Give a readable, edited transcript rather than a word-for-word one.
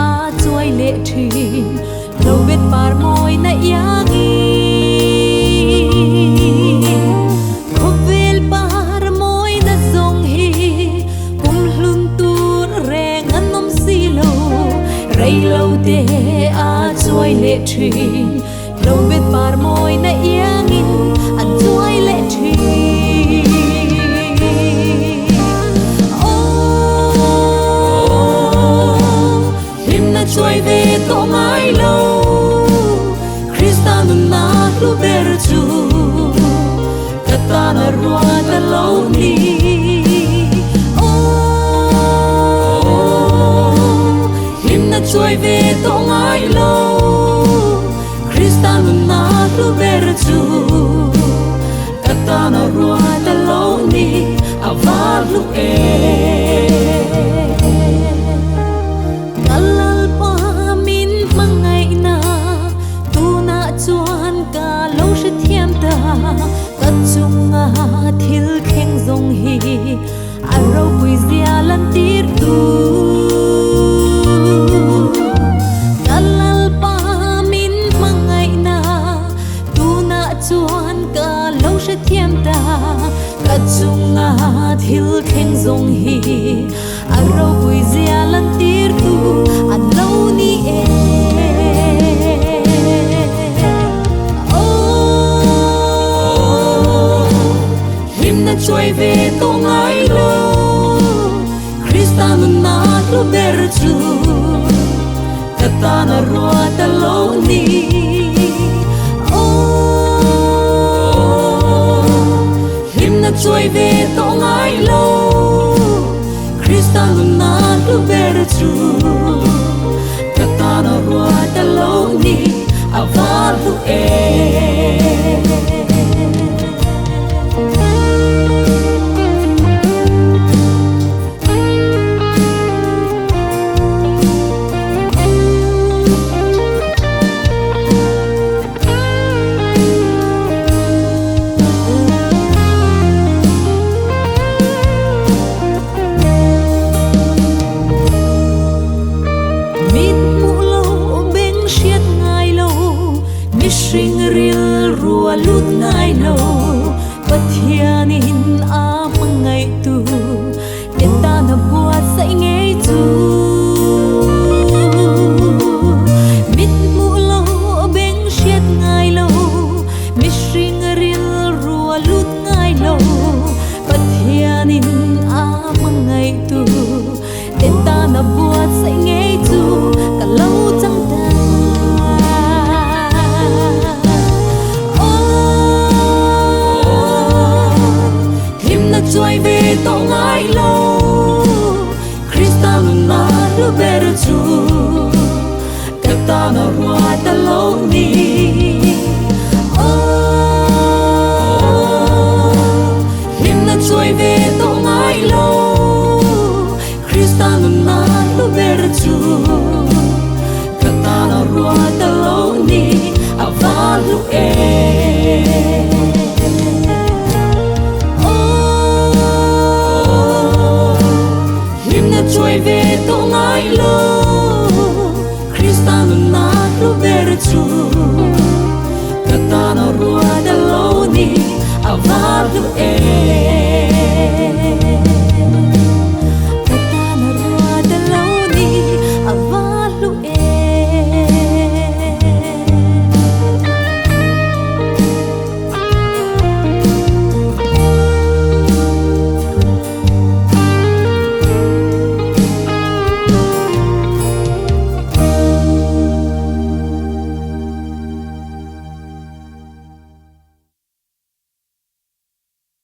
a chuai le thin lo bet par moi na yangi khovel par moi na zong hi kum hlun tur reng anom silo rei lo te a chuai le thin lo bet par moi na yangi an chuai le thin chuai ve to ngai lo Krista nu na lu ber chu kata na rua ta lo ni him na chuai ve to ngai lo Krista nu na lu ber chu kata na rua ta lo ni avar lu Kachunga thil kheng zong hi aro pui zia lan tir tu kalal pa min mangai na tu na chuan ka lo she thiam ta kachunga thil kheng zong hi aro pui zia lan tir tu an lo ni chuai ve to ngai lo Krista nu na lu ber chu kata na rua ta lo ni him na chuai ve to ngai lo Krista nu na lu ber chu kata na rua ta lo ni avar lu String ril rua lut ngai lo pathianin a mangai tu ta na buat sai ngei tu mit mu lo beng shiat ngai lo mi string ril rua lut ngai lo pathianin a mangai tu ta na buat sai ngei tu ka lo chang ta chuai ve to ngai lo Krista nu na lu ber chu kata na rua ta lo ni him na chuai ve to ngai lo Krista nu na lu ber chu kata na rua ta lo ni avar lu chuai ve to ngai lo Krista nu na lu ber chu kata na rua da lo ni avar lu